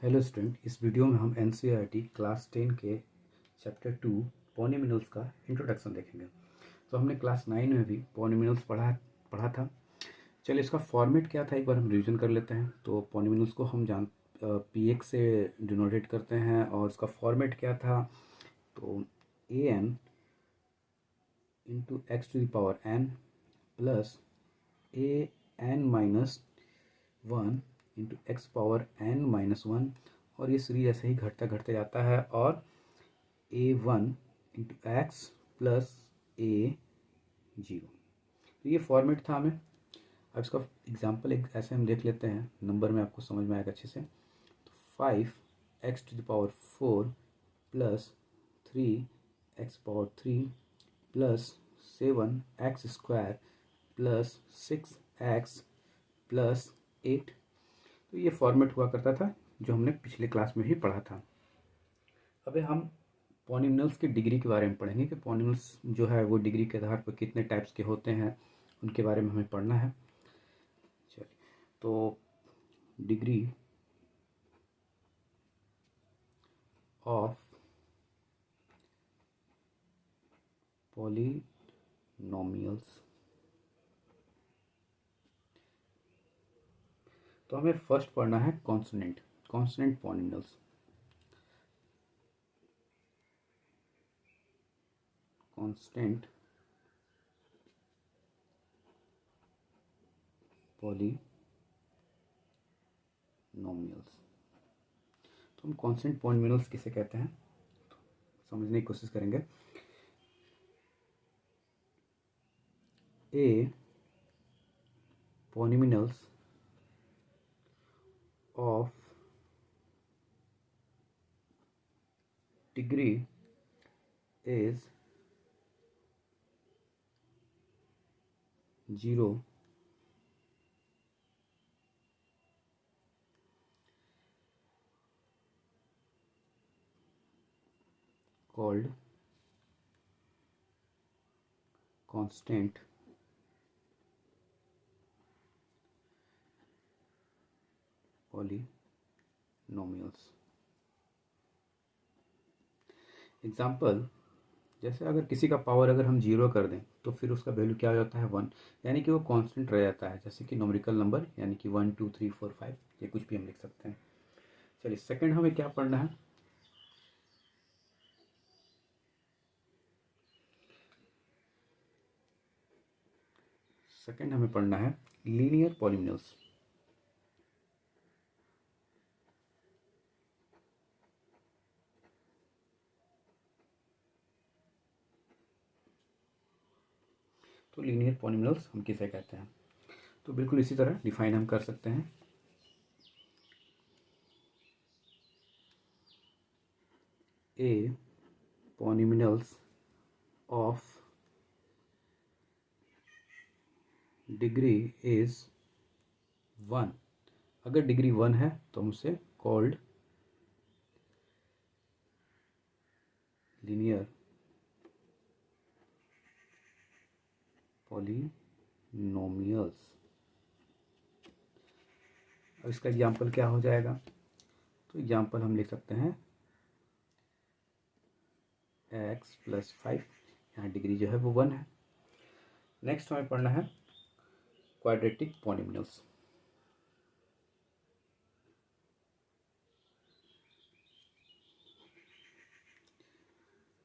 Hello student, इस video में हम एनसीईआरटी क्लास 10 के चैप्टर 2 पॉलीमिनल्स का इंट्रोडक्शन देखेंगे। तो हमने क्लास 9 में भी पॉलीमिनल्स पढ़ा था। चलिए, इसका फॉर्मेट क्या था एक बार हम रिवीजन कर लेते हैं। तो पॉलीमिनल्स को हम पी एक्स से डिनोटेट करते हैं और इसका फॉर्मेट क्या था। तो a n into x to the power n plus a n minus 1 into x power n minus 1, और ये सीरीज ऐसे ही घटता घटते जाता है, और a1 into x plus a0। तो ये फॉर्मेट था हमें। अब इसका एग्जांपल एक ऐसे हम देख लेते हैं, नंबर में आपको समझ में आएगा अच्छे से। तो 5x to the power 4 plus 3x power 3 plus 7x square plus 6x plus 8। तो ये फॉर्मेट हुआ करता था जो हमने पिछले क्लास में ही पढ़ा था। अबे हम पॉलीमिनल्स की डिग्री के बारे में पढ़ेंगे कि पॉलीमिनल्स जो है वो डिग्री के आधार पर कितने टाइप्स के होते हैं, उनके बारे में हमें पढ़ना है। चलिए, तो डिग्री ऑफ पॉलीनोमियल्स। तो हमें फर्स्ट पढ़ना है कॉन्सोनेंट पॉलीनोमियल्स। Constant polynomials. तो हम कांस्टेंट पॉलीनोमियल्स किसे कहते हैं तो समझने की कोशिश करेंगे। A polynomials of degree is 0 called constant polynomials। Example, जैसे अगर किसी का पावर अगर हम 0 कर दें तो फिर उसका वैल्यू क्या हो जाता है 1, यानी कि वो कांस्टेंट रह जाता है। जैसे कि न्यूमेरिकल नंबर, यानी कि 1 2 3 4 5, ये कुछ भी हम लिख सकते हैं। चलिए, सेकंड हमें क्या पढ़ना है। सेकंड हमें पढ़ना है लीनियर पॉलीमिनल्स। तो लीनियर पॉलीमिनल्स हम किसे कहते हैं, तो बिल्कुल इसी तरह डिफाइन हम कर सकते हैं। ए पॉलीमिनल्स ऑफ डिग्री इज 1। अगर डिग्री 1 है तो हम उसे कॉल्ड लीनियर पॉलीनोमियल्स। अब इसका एग्जाम्पल क्या हो जाएगा, तो एग्जाम्पल हम लिख सकते हैं x प्लस 5, यहाँ डिग्री जो है वो 1 है। नेक्स्ट हमें पढ़ना है क्वाड्रेटिक पॉलीमिनल्स।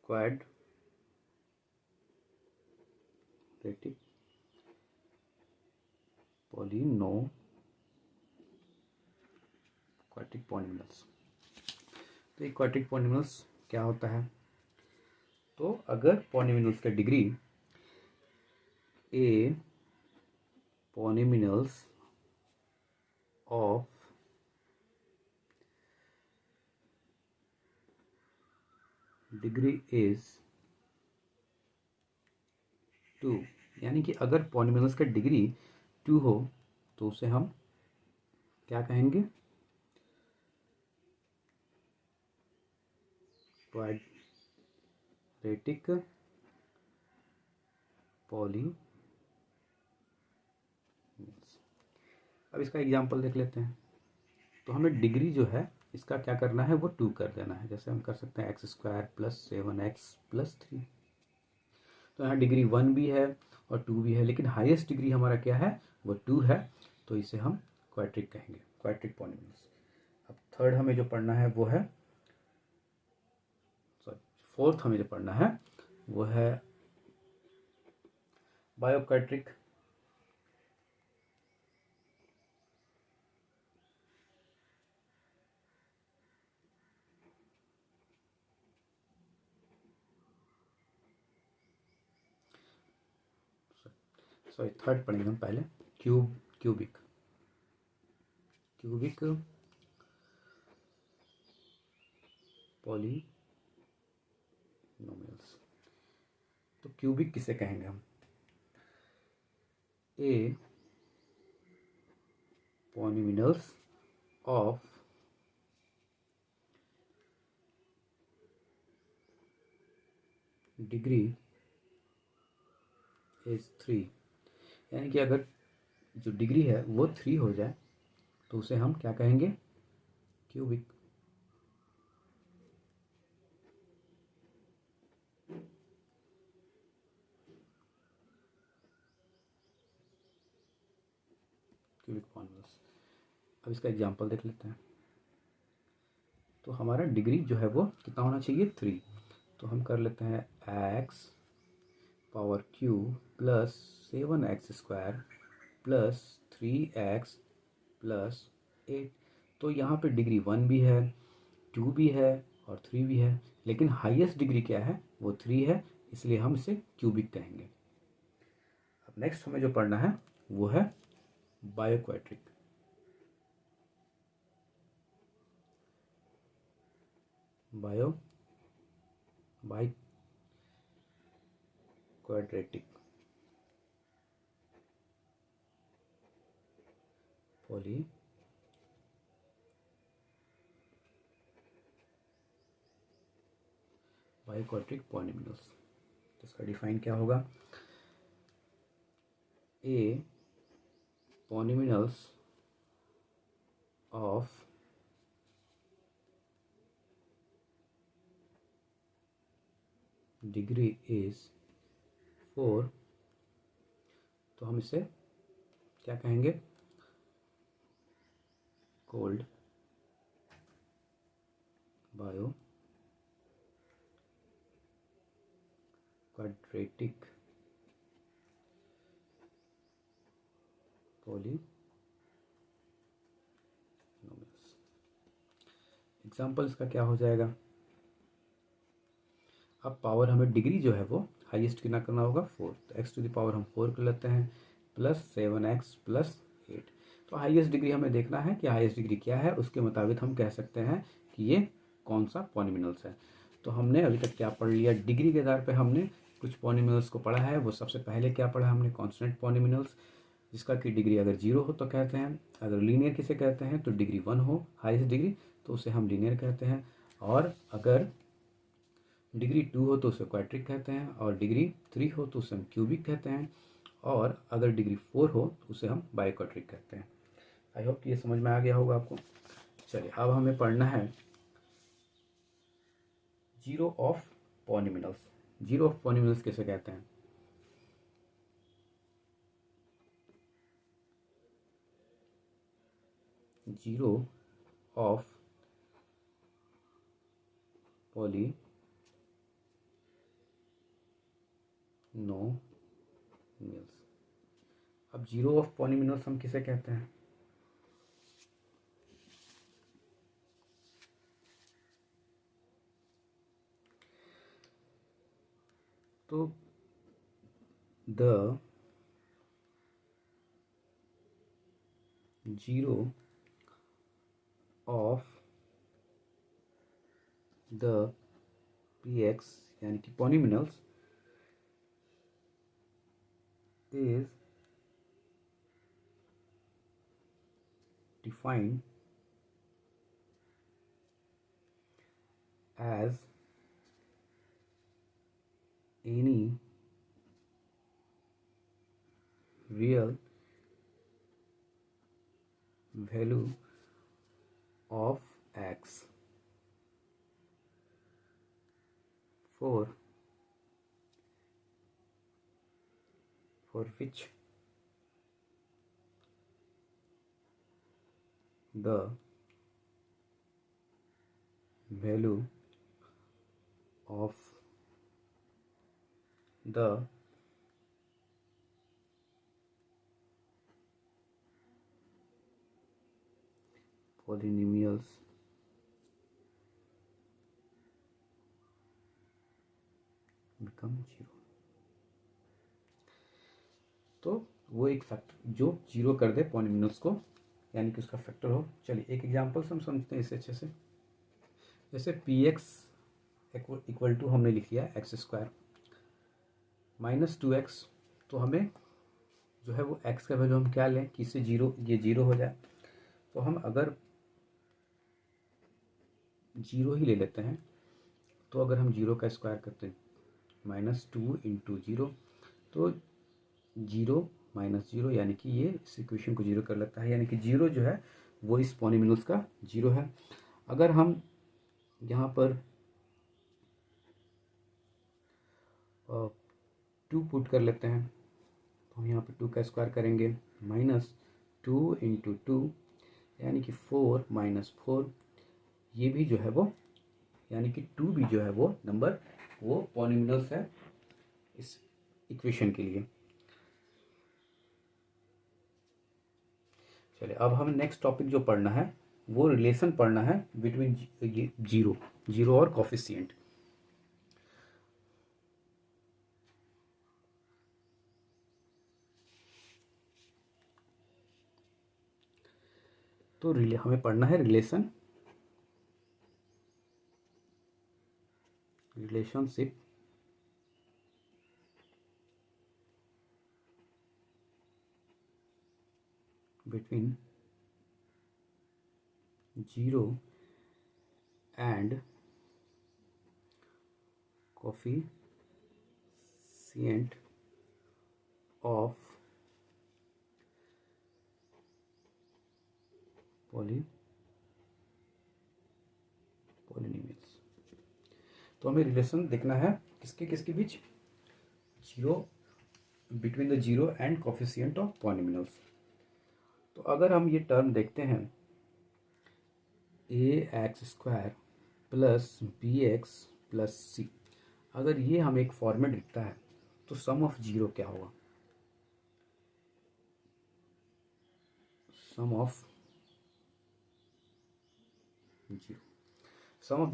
क्वाड्रेटिक पॉलीमिनल्स। तो एक क्वाड्रेटिक पॉलीमिनल्स क्या होता है, तो अगर पॉलीमिनल्स का degree a polynomials of degree is 2, यानी कि अगर पॉलीमिनल्स का डिग्री 2 हो तो उसे हम क्या कहेंगे, क्वाड्रेटिक पॉलीमिनल्स। अब इसका एग्जांपल देख लेते हैं। तो हमें डिग्री जो है इसका क्या करना है, वो 2 कर देना है। जैसे हम कर सकते हैं एक्स स्क्वायर प्लस 7x+3। तो यहाँ डिग्री 1 भी है और 2 भी है, लेकिन हाईएस्ट डिग्री हमारा क्या है, वो 2 है। तो इसे हम क्वाड्रिक कहेंगे, क्वाड्रिक पॉलीनोमियल्स। अब थर्ड हमें जो पढ़ना है वो है, सॉरी फोर्थ हमें जो पढ़ना है वो है बायोक्वाड्रिक। सॉरी थर्ड पढ़ेंगे हम पहले, क्यूबिक पॉलीनोमियल्स। तो क्यूबिक किसे कहेंगे हम, ए पॉलीनोमियल्स ऑफ डिग्री इज 3। यानी कि अगर जो डिग्री है वो 3 हो जाए तो उसे हम क्या कहेंगे, क्यूबिक। Cubic polynomials. अब इसका एग्जांपल देख लेते हैं। तो हमारा डिग्री जो है वो कितना होना चाहिए, 3। तो हम कर लेते हैं x power Q plus 7x² plus 3x plus 8। तो यहाँ पे डिग्री 1 भी है, 2 भी है और 3 भी है, लेकिन हाईएस्ट डिग्री क्या है, वो 3 है, इसलिए हम इसे क्यूबिक कहेंगे। अब नेक्स्ट हमें जो पढ़ना है वो है बायोक्वाड्रिक। बायोक्वाड्रेटिक पॉली बायोक्वाड्रिक पॉलीनोमियल्स। तो इसका डिफाइन क्या होगा, ए पॉलीनोमियल्स ऑफ डिग्री इज 4। तो हम इसे क्या कहेंगे, cold bio quadratic polynomials. Example इसका क्या हो जाएगा, अब पावर हमें डिग्री जो है वो हाईएस्ट कितना करना होगा, 4। तो एक्स टू द पावर हम 4 कर लेते हैं प्लस 7x प्लस 8। तो हाईएस्ट डिग्री हमें देखना है कि हाईएस्ट डिग्री क्या है, उसके मुताबिक हम कह सकते हैं कि ये कौन सा पॉलीनोमियल्स है। तो हमने अभी तक क्या पढ़ लिया, डिग्री के आधार पर हमने कुछ पॉलीनोमियल्स को पढ़ा है। वो सबसे पहले क्या पढ़ा हमने, कॉन्स्टेंट पॉलीनोमियल्स, जिसका कि डिग्री अगर 0 हो तो कहते हैं, अगर लीनियर किसे कहते हैं, तो डिग्री 1 हो हाईएस्ट डिग्री तो उसे हम लीनियर कहते हैं, और अगर डिग्री 2 हो तो उसे क्वाड्रिक कहते हैं, और डिग्री 3 हो तो उसे हम क्यूबिक कहते हैं, और अगर डिग्री 4 हो तो उसे हम बायोक्वाड्रिक कहते हैं। आई होप कि ये समझ में आ गया होगा आपको। चलिए अब हमें पढ़ना है zero of polynomials. Zero of polynomials किसे कहते हैं, जीरो ऑफ पॉलीनोमियल्स। अब जीरो ऑफ पॉलीनोमियल्स हम किसे कहते हैं, तो the zero of the px यानी कि polynomials is defined as any real value of x for which the value of the polynomials become 0। तो वो एक फैक्टर जो 0 कर दे पॉलिनोमियल्स को, यानी कि उसका फैक्टर हो। चलिए एक एग्जांपल से हम समझते हैं इसे अच्छे से। जैसे पी एक्स इक्वल टू हमने लिख लिया एक्स स्क्वायर माइनस 2x, तो हमें जो है वो x का वैल्यू हम क्या लें कि इससे 0 ये 0 हो जाए। तो हम अगर 0 ही ले लेते हैं, तो अगर हम 0 का स्क्वायर करते हैं -2 इंटू 0, तो 0 माइनस 0 यानी कि ये इस इक्वेशन को 0 कर लेता है, यानी कि 0 जो है वो इस पॉलिनोमियल्स का 0 है। अगर हम यहाँ पर 2 पुट कर लेते हैं, तो हम यहाँ पर 2 का स्क्वायर करेंगे -2 इंटू 2 यानी कि 4 माइनस 4, ये भी जो है वो यानी कि 2 भी जो है वो नंबर वो पॉलिनोमियल्स है इस इक्वेशन के लिए। चलिए अब हमें नेक्स्ट टॉपिक जो पढ़ना है वो रिलेशन पढ़ना है बिटवीन जीरो और कोफिशिएंट। तो हमें पढ़ना है relationship between 0 and coefficient of polynomials. तो हमें रिलेशन देखना है किसके किसके बीच, between the 0 and coefficient of polynomials. तो अगर हम ये टर्म देखते हैं ax² plus bx plus c, अगर ये हमें एक फॉर्मेट दिखता है तो सम ऑफ 0 क्या होगा, sum of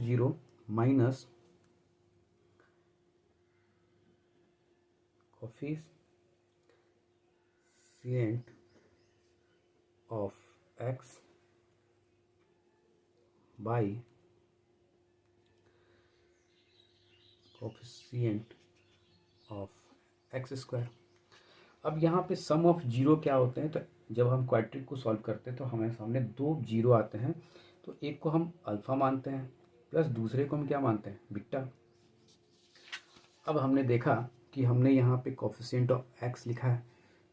0 minus coefficient of x by coefficient of x²। अब यहाँ पे सम ऑफ 0 क्या होते हैं, तो जब हम क्वाड्रेटिक को सॉल्व करते हैं तो हमारे सामने 2 0 आते हैं, तो एक को हम अल्फा मानते हैं प्लस दूसरे को हम क्या मानते हैं, बीटा। अब हमने देखा कि हमने यहाँ पे कोफिशिएंट ऑफ x लिखा है,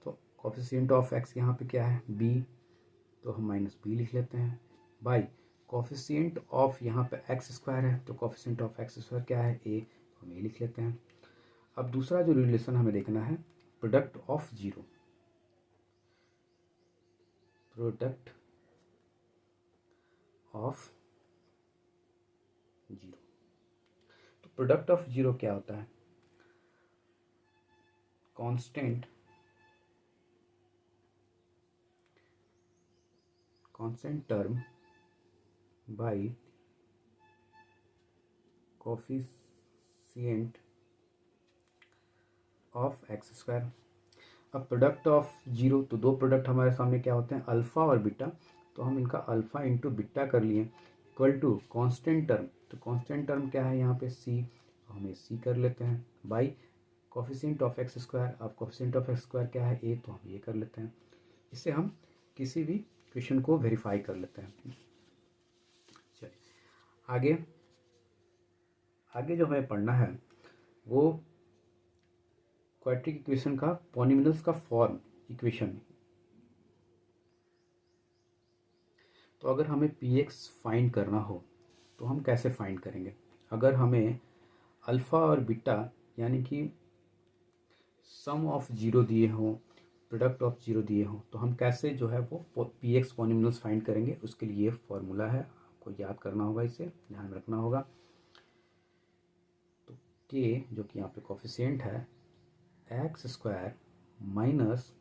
तो कोफिशिएंट ऑफ x यहाँ पे क्या है b, तो हम -b लिख लेते हैं बाई कोफिशिएंट ऑफ यहाँ पे x² है, तो कोफिशिएंट ऑफ x² क्या है a, तो हम a लिख लेते हैं। अब दूसरा जो रिलेशन हमें देखना है प्रोडक्ट ऑफ 0, प्रोडक्ट ऑफ 0। तो प्रोडक्ट ऑफ 0 क्या होता है, constant term by coefficient of x²। अब प्रोडक्ट ऑफ 0, तो 2 प्रोडक्ट हमारे सामने क्या होते हैं, अल्फा और बीटा, तो हम इनका अल्फा इंटू बीटा कर लिए इक्वल टू कांस्टेंट टर्म, तो कांस्टेंट टर्म क्या है यहाँ पे c, तो हम c कर लेते हैं बाई कोफिशिएंट ऑफ x²। अब कोफिशिएंट ऑफ x² क्या है a, तो हम ये कर लेते हैं। इससे हम किसी भी क्वेश्चन को वेरीफाई कर लेते हैं। चलिए आगे जो हमें पढ़ना है वो क्वाड्रेटिक इक्वेशन का पॉलिनोमियल्स का फॉर्म इक्वेशन। तो अगर हमें पी एक्स फाइंड करना हो तो हम कैसे फाइंड करेंगे? अगर हमें अल्फ़ा और बीटा यानी कि सम ऑफ जीरो दिए हों, प्रोडक्ट ऑफ जीरो दिए हों, तो हम कैसे जो है वो पी एक्स पॉलिनोमियल्स फाइंड करेंगे? उसके लिए फॉर्मूला है, आपको याद करना होगा, इसे ध्यान रखना होगा। तो के जो कि यहाँ पे कोफिशिएंट है x square minus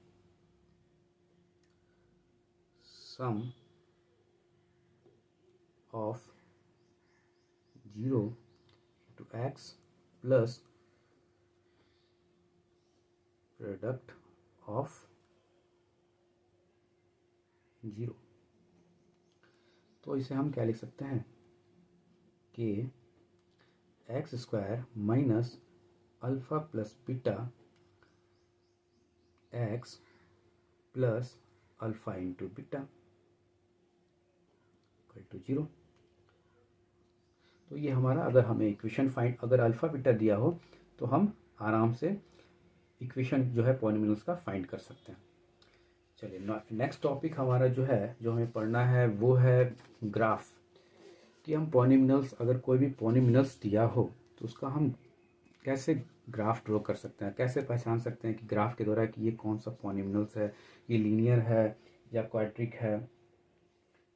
sum of zero to x plus product of zero. तो इसे हम क्या लिख सकते हैं कि x square minus alpha plus beta x plus alpha into beta equal to zero. तो ये हमारा, अगर हमें इक्वेशन फाइंड, अगर अल्फ़ा बीटा दिया हो तो हम आराम से इक्वेशन जो है पॉलिनोमियल्स का फाइंड कर सकते हैं। चलिए नेक्स्ट टॉपिक हमारा जो है, जो हमें पढ़ना है, वो है ग्राफ। कि हम पॉलिनोमियल्स, अगर कोई भी पॉलिनोमियल्स दिया हो तो उसका हम कैसे ग्राफ ड्रॉ कर सकते हैं, कैसे पहचान सकते हैं कि ग्राफ के द्वारा कि ये कौन सा पॉलिनोमियल्स है, ये लीनियर है या क्वाड्रिक है।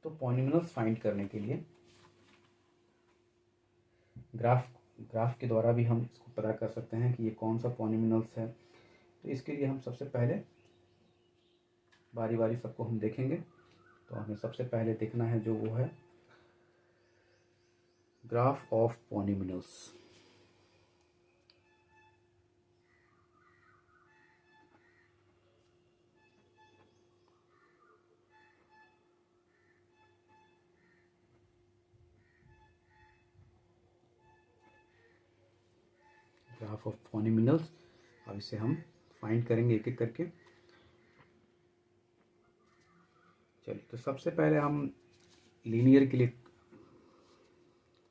तो पॉलिनोमियल्स फाइंड करने के लिए ग्राफ के द्वारा भी हम इसको पता कर सकते हैं कि ये कौन सा पॉलिनोमियल्स है। तो इसके लिए हम सबसे पहले बारी बारी सबको हम देखेंगे। तो हमें सबसे पहले देखना है जो वो है graph of polynomials. Graph of polynomials, अब इसे हम फाइंड करेंगे एक एक करके। चलिए, तो सबसे पहले हम लीनियर के लिए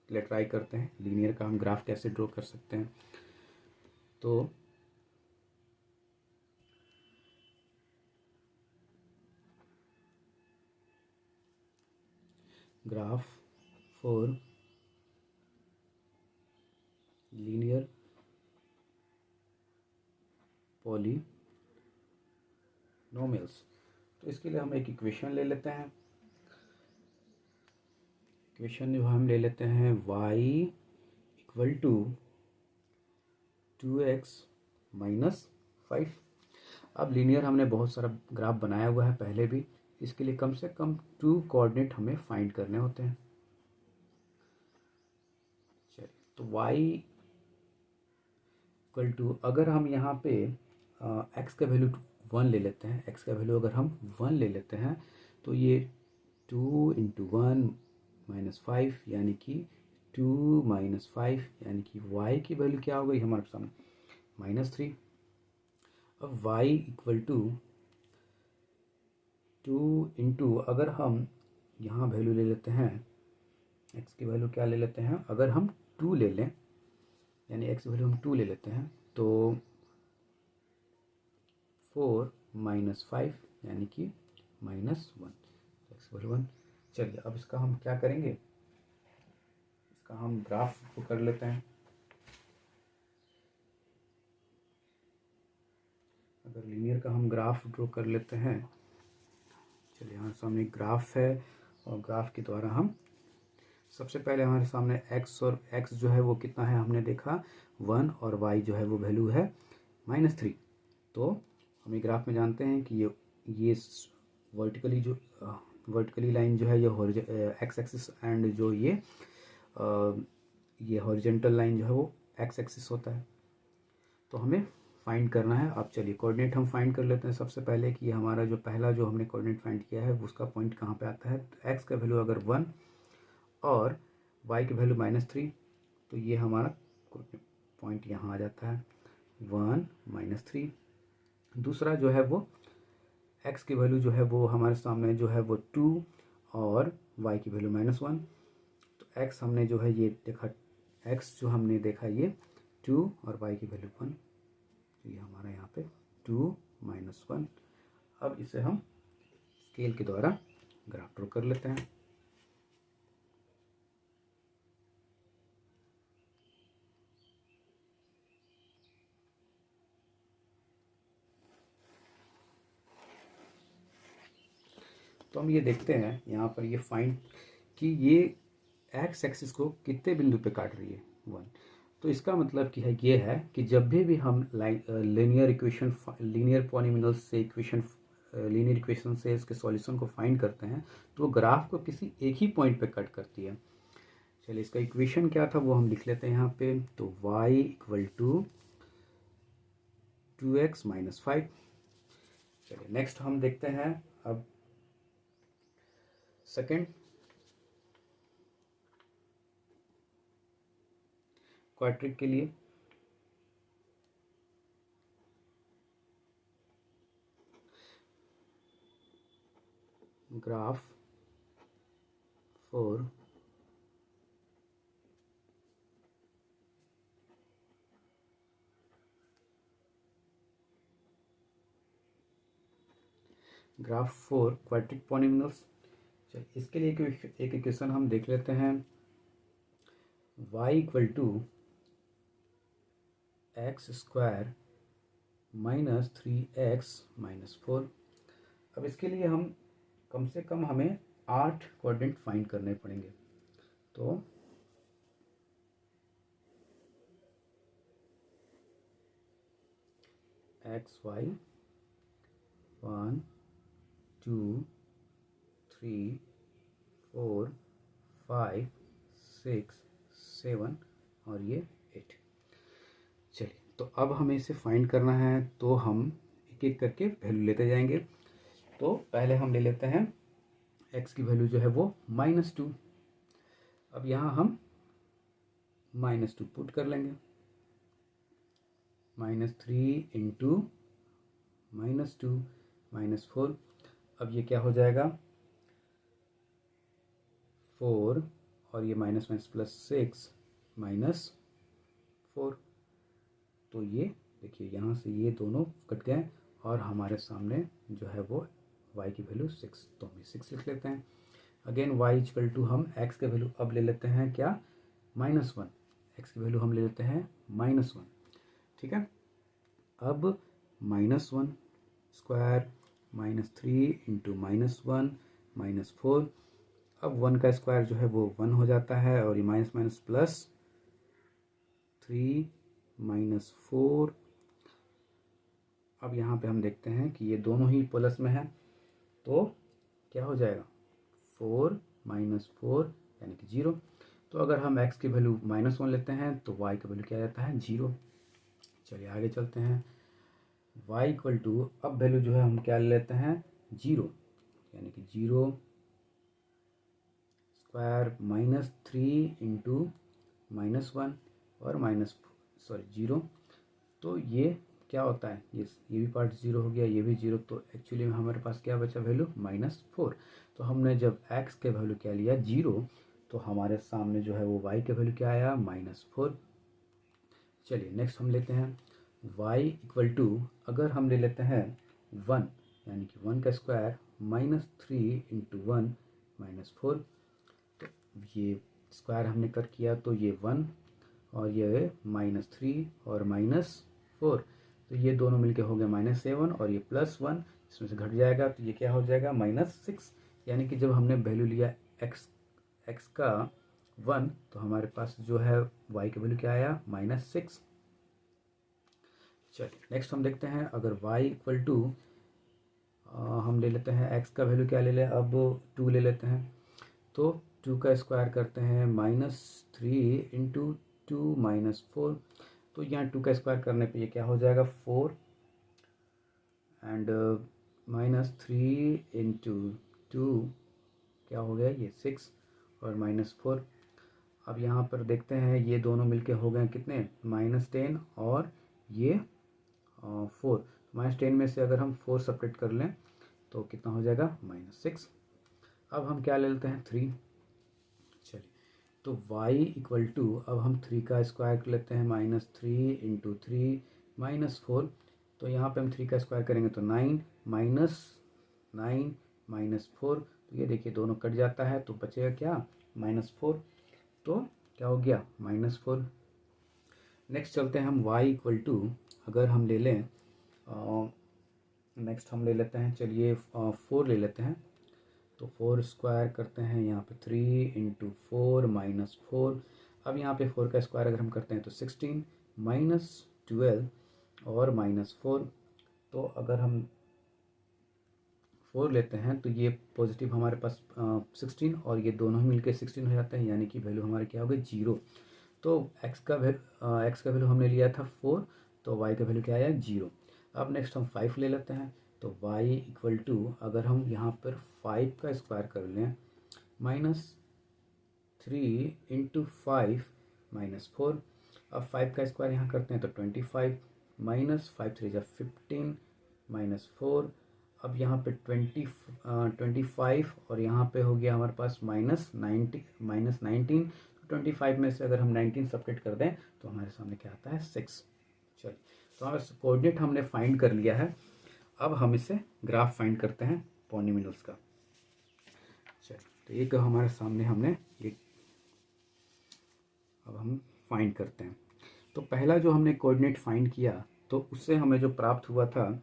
ट्राई करते हैं। लीनियर का हम ग्राफ कैसे ड्रॉ कर सकते हैं। तो ग्राफ फॉर लीनियर पॉलिनोमियल्स, तो इसके लिए हम एक इक्वेशन ले लेते हैं। इक्वेशन जो हम ले लेते हैं y equal to 2x minus 5। अब लीनियर हमने बहुत सारा ग्राफ बनाया हुआ है पहले भी, इसके लिए कम से कम 2 कोऑर्डिनेट हमें फाइंड करने होते हैं। चलिए, तो y इक्वल टू, अगर हम यहाँ पे x का वैल्यू 1 ले लेते हैं, x का वैल्यू अगर हम 1 ले लेते हैं तो ये 2 इंटू 1 माइनस 5 यानी कि 2 माइनस 5 यानी कि y की वैल्यू क्या हो गई हमारे सामने -3। अब y इक्वल टू 2 इंटू, अगर हम यहाँ वैल्यू ले लेते हैं, x की वैल्यू क्या ले लेते हैं, अगर हम 2 ले लें, यानी x की वैल्यू हम 2 ले लेते हैं तो 4 माइनस 5 यानी कि -1, x की वैल्यू 1। चलिए, अब इसका हम क्या करेंगे, इसका हम ग्राफ को कर लेते हैं। अगर लीनियर का हम ग्राफ ड्रॉ कर लेते हैं, चलिए यहाँ सामने ग्राफ है और ग्राफ के द्वारा हम सबसे पहले हमारे सामने x, और x जो है वो कितना है हमने देखा 1, और y जो है वो वैल्यू है -3। तो हम ये ग्राफ में जानते हैं कि ये वर्टिकली लाइन जो है ये एक्स एक्सिस, एंड जो ये हॉरिजॉन्टल लाइन जो है वो एक्स एक्सिस होता है। तो हमें फाइंड करना है। अब चलिए कोऑर्डिनेट हम फाइंड कर लेते हैं सबसे पहले कि हमारा जो पहला जो हमने कोऑर्डिनेट फाइंड किया है उसका पॉइंट कहाँ पे आता है। तो एक्स का वैल्यू अगर 1 और y की वैल्यू -3, तो ये हमारा पॉइंट यहाँ आ जाता है 1 -3। दूसरा जो है वो x की वैल्यू जो है वो हमारे सामने जो है वो 2 और y की वैल्यू -1। तो x हमने जो है ये देखा, x जो हमने देखा ये 2 और y की वैल्यू 1, तो ये हमारा यहाँ पे 2 -1। अब इसे हम स्केल के द्वारा ग्राफ ड्रॉ कर लेते हैं। तो हम ये देखते हैं यहाँ पर ये फाइंड कि ये एक्स एक्सिस को कितने बिंदु पे काट रही है, 1। तो इसका मतलब कि है ये है कि जब भी हम लीनियर इक्वेशन, लीनियर पॉलीमिनल्स से इक्वेशन, लीनियर इक्वेशन से इसके सॉल्यूशन को फाइंड करते हैं तो वो ग्राफ को किसी एक ही पॉइंट पे कट करती है। चलिए इसका इक्वेशन क्या था वो हम लिख लेते हैं यहाँ पे। तो y equal to 2x minus 5। चलिए नेक्स्ट हम देखते हैं अब सेकेंड क्वाड्रिक के लिए। Graph for quadratic polynomials. चलिए इसके लिए एक इक्वेशन हम देख लेते हैं। y equal to x square minus 3x minus 4। अब इसके लिए हम कम से कम हमें 8 क्वाड्रेंट फाइंड करने पड़ेंगे। तो एक्स वाई 1 2 3 4 5 6 7 और ये 8। चलिए तो अब हमें इसे फाइंड करना है, तो हम एक एक करके वैल्यू लेते जाएंगे। तो पहले हम ले लेते हैं x की वैल्यू जो है वो -2। अब यहाँ हम -2 पुट कर लेंगे। -3 इंटू -2 -4। अब ये क्या हो जाएगा 4 और ये माइनस माइनस प्लस 6 -4। तो ये देखिए यहाँ से ये दोनों कट गए और हमारे सामने जो है वो y की वैल्यू 6। तो हम 6 लिख लेते हैं। अगेन y इक्वल टू हम x के वैल्यू अब ले लेते हैं क्या -1। x की वैल्यू हम ले लेते हैं -1। ठीक है। अब -1 स्क्वायर -3 इंटू -1 -4। अब 1 का स्क्वायर जो है वो 1 हो जाता है और ये माइनस माइनस प्लस 3 -4। अब यहाँ पे हम देखते हैं कि ये दोनों ही प्लस में है, तो क्या हो जाएगा 4 -4 यानी कि 0। तो अगर हम x की वैल्यू -1 लेते हैं तो y का वैल्यू क्या जाता है 0। चलिए आगे चलते हैं। y इक्वल टू अब वैल्यू जो है हम क्या ले लेते हैं 0 यानी कि 0 स्क्वायर -3 इंटू -1 और -0। तो ये क्या होता है ये भी पार्ट 0 हो गया, ये भी 0। तो एक्चुअली में हमारे पास क्या बचा वैल्यू -4। तो हमने जब x के वैल्यू क्या लिया 0 तो हमारे सामने जो है वो y के वैल्यू क्या आया -4। चलिए नेक्स्ट हम लेते हैं y इक्वल टू अगर हम ले लेते हैं 1 यानी कि 1 का स्क्वायर -3 इंटू 1 -4। तो ये स्क्वायर हमने कर किया तो ये 1 और ये -3 और -4। तो ये दोनों मिलके हो गए -7 और ये +1 इसमें से घट जाएगा तो ये क्या हो जाएगा -6। यानी कि जब हमने वैल्यू लिया x का 1 तो हमारे पास जो है y का वैल्यू क्या आया -6। चलिए नेक्स्ट हम देखते हैं अगर y इक्वल टू हम ले लेते हैं x का वैल्यू क्या ले लें अब 2 ले लेते हैं। तो 2 का स्क्वायर करते हैं -3 इंटू 2 -4। तो यहाँ 2 का स्क्वायर करने पे ये क्या हो जाएगा 4 एंड -3 इंटू 2 क्या हो गया ये 6 और -4। अब यहाँ पर देखते हैं ये दोनों मिलके हो गए कितने -10 और ये 4। -10 में से अगर हम 4 सेपरेट कर लें तो कितना हो जाएगा -6। अब हम क्या ले लेते हैं 3। चलिए तो y इक्वल टू अब हम 3 का स्क्वायर कर लेते हैं -3 इंटू 3 -4। तो यहाँ पे हम 3 का स्क्वायर करेंगे तो 9 -4। तो ये देखिए दोनों कट जाता है तो बचेगा क्या -4। तो क्या हो गया -4। नेक्स्ट चलते हैं हम y इक्वल टू अगर हम ले लें नेक्स्ट हम ले लेते हैं चलिए 4 ले लेते हैं। तो 4 स्क्वायर करते हैं यहाँ पे 3 इंटू 4 माइनस 4। अब यहाँ पे 4 का स्क्वायर अगर हम करते हैं तो 16 माइनस 12 और माइनस 4। तो अगर हम 4 लेते हैं तो ये पॉजिटिव हमारे पास 16 और ये दोनों ही मिलकर 16 हो जाते हैं, यानी कि वैल्यू हमारी क्या हो गई 0। तो x का वैल्यू हमने लिया था 4, तो y का वैल्यू क्या आया 0। अब नेक्स्ट हम 5 ले लेते हैं, तो y इक्वल टू अगर हम यहाँ पर 5 का स्क्वायर कर लें -3 इंटू 5 माइनस 4। अब 5 का स्क्वायर यहाँ करते हैं तो 25 माइनस 5 3 जा 15 माइनस 4। अब यहाँ पे 25 और यहाँ पे हो गया हमारे पास -19। तो 25 में से अगर हम 19 सब्ट्रैक्ट कर दें तो हमारे सामने क्या आता है 6। चलिए, तो हमारे कोऑर्डिनेट हमने फाइंड कर लिया है। अब हम इसे ग्राफ फाइंड करते हैं पॉलीमिनल्स का। चलिए, तो एक हमारे सामने हमने ये अब हम फाइंड करते हैं। तो पहला जो हमने कोऑर्डिनेट फाइंड किया तो उससे हमें जो प्राप्त हुआ था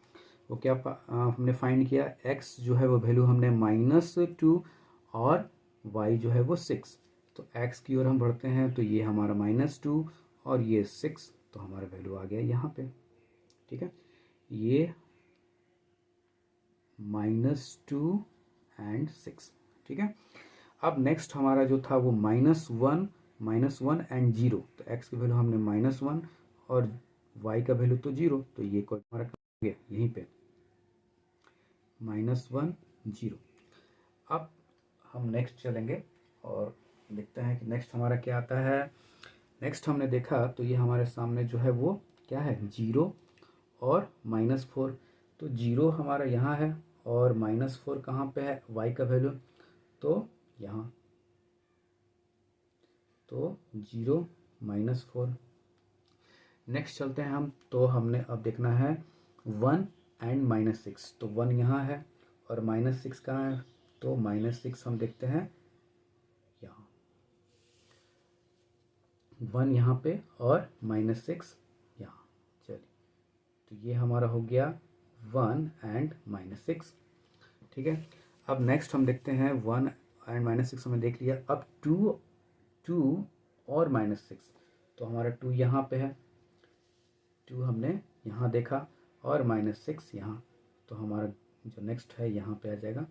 वो क्या हमने फाइंड किया, x जो है वो वैल्यू हमने -2 और y जो है वो 6। तो x की ओर हम बढ़ते हैं तो ये हमारा -2 और ये 6, तो हमारा वैल्यू आ गया यहाँ पे। ठीक है, ये -2 एंड 6। ठीक है, अब नेक्स्ट हमारा जो था वो -1 एंड 0। तो x की वैल्यू हमने -1 और y का वैल्यू तो 0, तो ये कोई हमारा गया यहीं पे -1 0। अब हम नेक्स्ट चलेंगे और देखते हैं कि नेक्स्ट हमारा क्या आता है। नेक्स्ट हमने देखा तो ये हमारे सामने जो है वो क्या है 0 और -4। तो 0 हमारा यहाँ है और -4 कहाँ पे है, y का वैल्यू तो यहाँ, तो 0 -4। नेक्स्ट चलते हैं हम, तो हमने अब देखना है 1 एंड -6। तो 1 यहाँ है और -6 कहाँ है, तो -6 हम देखते हैं यहाँ, 1 यहाँ पे और -6 यहाँ। चलिए, तो ये हमारा हो गया 1 एंड -6। ठीक है, अब नेक्स्ट हम देखते हैं 1 एंड -6 हमने देख लिया। अब 2 और -6, तो हमारा 2 यहाँ पे है, 2 हमने यहाँ देखा और -6 यहाँ, तो हमारा जो नेक्स्ट है यहाँ पे आ जाएगा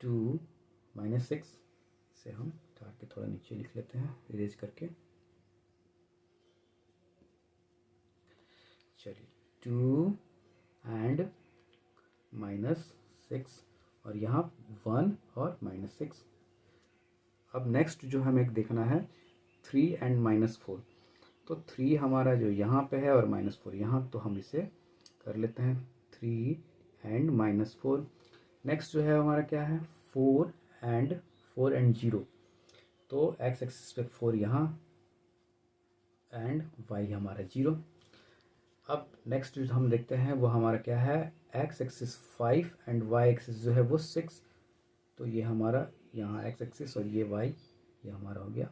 2 -6 से हम उतार के थोड़ा नीचे लिख लेते हैं इरेज करके। चलिए, 2 एंड -6 और यहाँ 1 और -6। अब नेक्स्ट जो हमें देखना है 3 एंड -4। तो 3 हमारा जो यहाँ पे है और -4 यहाँ, तो हम इसे कर लेते हैं 3 एंड -4। नेक्स्ट जो है हमारा क्या है 4 एंड 0। तो x एक्सिस पे 4 यहाँ एंड y हमारा 0। अब नेक्स्ट जो हम देखते हैं वो हमारा क्या है x axis 5 and y axis जो है वो 6। तो ये हमारा यहाँ x एक्सिस और ये y, ये हमारा हो गया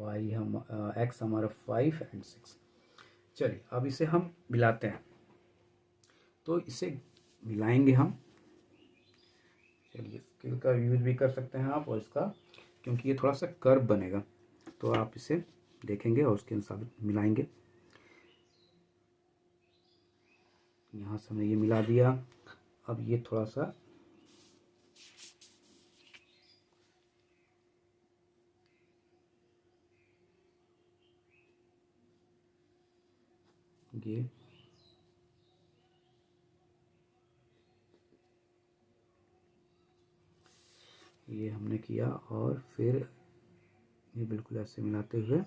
y, हम x हमारा 5 एंड 6। चलिए, अब इसे हम मिलाते हैं, तो इसे मिलाएंगे हम। चलिए, स्केल का यूज भी कर सकते हैं आप और इसका, क्योंकि ये थोड़ा सा कर्व बनेगा, तो आप इसे देखेंगे और उसके अनुसार मिलाएंगे। यहाँ से हमने ये मिला दिया। अब ये थोड़ा सा ये हमने किया और फिर ये बिल्कुल ऐसे मिलाते हुए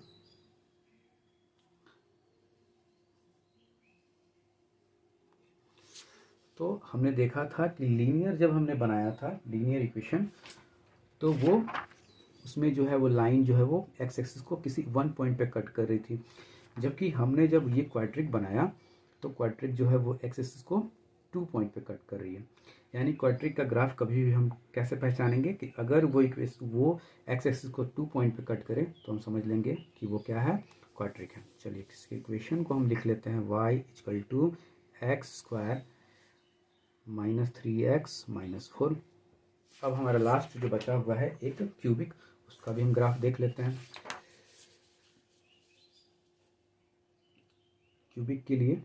तो हमने देखा था कि लीनियर जब हमने बनाया था लीनियर इक्वेशन, तो वो उसमें जो है वो लाइन जो है वो एक्स एक्सिस को किसी वन पॉइंट पे कट कर रही थी, जबकि हमने जब ये क्वाड्रिक बनाया तो क्वाड्रिक जो है वो एक्स एक्सिस को 2 पॉइंट पे कट कर रही है। यानी क्वाड्रिक का ग्राफ कभी भी हम कैसे पहचानेंगे कि अगर वो एक्स एक्सिस को 2 पॉइंट पे कट करे तो हम समझ लेंगे कि वो क्या है, क्वाड्रिक है। चलिए, इसकी इक्वेशन को हम लिख लेते हैं y equal to x square -3x -4। अब हमारा लास्ट जो बचा हुआ है एक क्यूबिक, उसका भी हम ग्राफ देख लेते हैं। क्यूबिक के लिए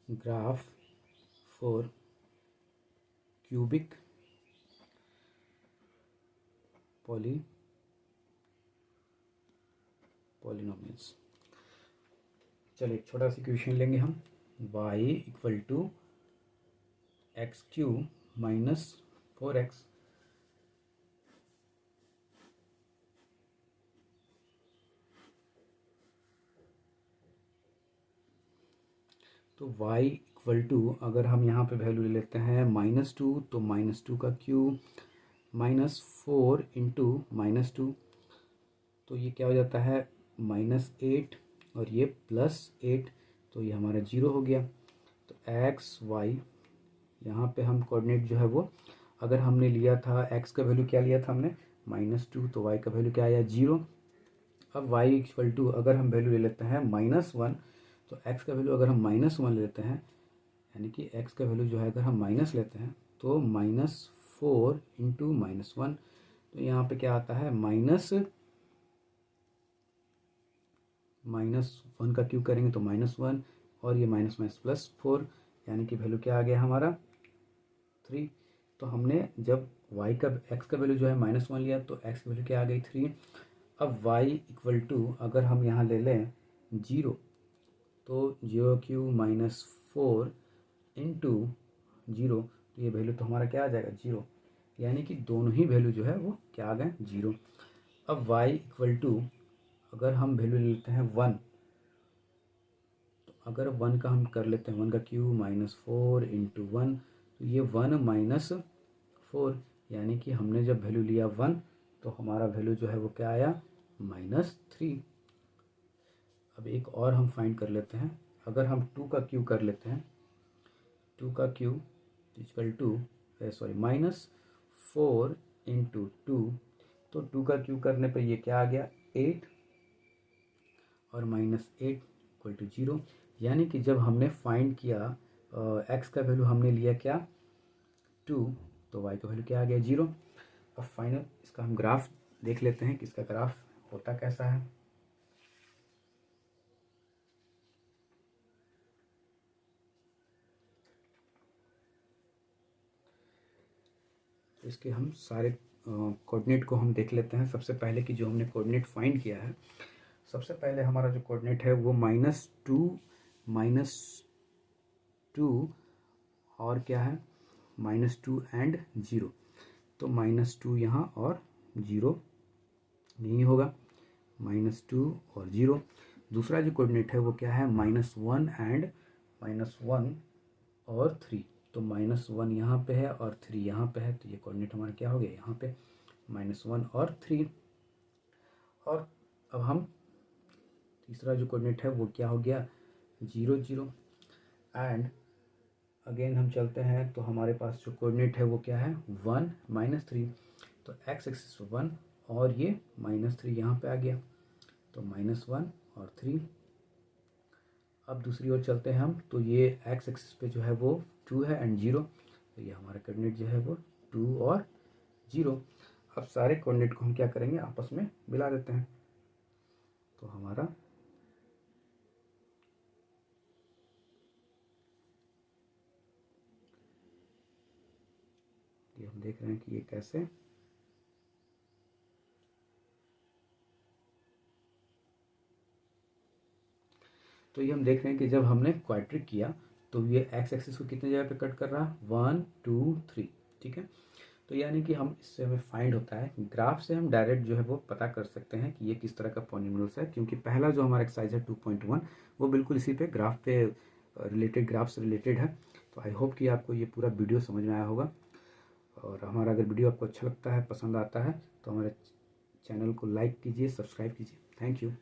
ग्राफ फॉर क्यूबिक पॉलिनोमियल्स। चलिए एक छोटा सा इक्वेशन लेंगे हम, y equal to x cube minus 4x तो y इक्वल टू, अगर हम यहाँ पे वैल्यू ले लेते हैं -2, तो -2 का क्यूब -4 इंटू -2, तो ये क्या हो जाता है -8, और ये +8, तो ये हमारा 0 हो गया। तो x y यहाँ पे हम कोऑर्डिनेट जो है वो, अगर हमने लिया था x का वैल्यू क्या लिया था हमने -2, तो y का वैल्यू क्या आया 0। अब y इक्वल टू, अगर हम वैल्यू ले लेते हैं -1, तो x का वैल्यू अगर हम -1 लेते हैं, यानी कि x का वैल्यू जो है अगर हम माइनस लेते हैं तो -4 इंटू -1, तो यहाँ पे क्या आता है -1 का क्यूब करेंगे तो -1, और ये माइनस +4, यानी कि वैल्यू क्या आ गया हमारा 3। तो हमने जब x का वैल्यू जो है -1 लिया, तो x की वैल्यू क्या आ गई 3। अब y इक्वल टू, अगर हम यहाँ ले लें 0, तो 0 क्यू -4 इंटू 0, तो ये वैल्यू तो हमारा क्या आ जाएगा 0, यानी कि दोनों ही वैल्यू जो है वो क्या आ गए 0। अब y इक्वल टू, अगर हम वैल्यू ले लेते हैं 1, तो अगर 1 का हम कर लेते हैं 1 का क्यूब -4 इंटू 1, तो ये 1 -4, यानी कि हमने जब वैल्यू लिया 1, तो हमारा वैल्यू जो है वो क्या आया -3। अब एक और हम फाइंड कर लेते हैं, अगर हम 2 का क्यूब कर लेते हैं, 2 का क्यूब इक्वल टू -4 इंटू 2, तो 2 का क्यूब करने पर ये क्या आ गया 8, और -8 इक्वल टू 0, यानी कि जब हमने फाइंड किया x का वैल्यू हमने लिया क्या 2, तो y का वैल्यू क्या आ गया 0। अब फाइनल इसका हम ग्राफ देख लेते हैं कि इसका ग्राफ होता कैसा है। तो इसके हम सारे कोऑर्डिनेट को हम देख लेते हैं। सबसे पहले कि जो हमने कोऑर्डिनेट फाइंड किया है, सबसे पहले हमारा जो कोऑर्डिनेट है वो -2 और क्या है -2 एंड 0, तो -2 यहाँ और 0 नहीं होगा, -2 और 0। दूसरा जो कोऑर्डिनेट है वो क्या है -1 एंड -1 और 3, तो -1 यहाँ पे है और 3 यहाँ पे है, तो ये कोऑर्डिनेट हमारा क्या हो गया यहाँ पे -1 और 3। और अब हम तीसरा जो कोऑर्डिनेट है वो क्या हो गया 0 0। एंड अगेन हम चलते हैं, तो हमारे पास जो कोऑर्डिनेट है वो क्या है 1 -3, तो x एक्सिस 1 और ये -3 यहाँ पे आ गया, तो -1 और 3। अब दूसरी ओर चलते हैं हम, तो ये x एक्सिस पे जो है वो 2 है एंड 0, तो ये हमारा कोऑर्डिनेट जो है वो 2 और 0। अब सारे कोऑर्डिनेट को हम क्या करेंगे आपस में मिला देते हैं, तो हमारा ये हम देख रहे हैं कि ये कैसे, तो ये हम देख रहे हैं कि जब हमने क्वाड्रिक किया तो ये x एक्सिस को कितने जगह पे कट कर रहा है 1 2 3, ठीक है। तो यानी कि हम इससे हमें फाइंड होता है, ग्राफ से हम डायरेक्ट जो है वो पता कर सकते हैं कि ये किस तरह का पॉलिनोमियल्स है, क्योंकि पहला जो हमारा एक्सरसाइज है 2.1 वो बिल्कुल इसी पे ग्राफ पे रिलेटेड, ग्राफ से रिलेटेड है। तो आई होप कि आपको ये पूरा वीडियो समझ में आया होगा, और हमारा अगर वीडियो आपको अच्छा लगता है, पसंद आता है, तो हमारे चैनल को लाइक कीजिए, सब्सक्राइब कीजिए। Thank you.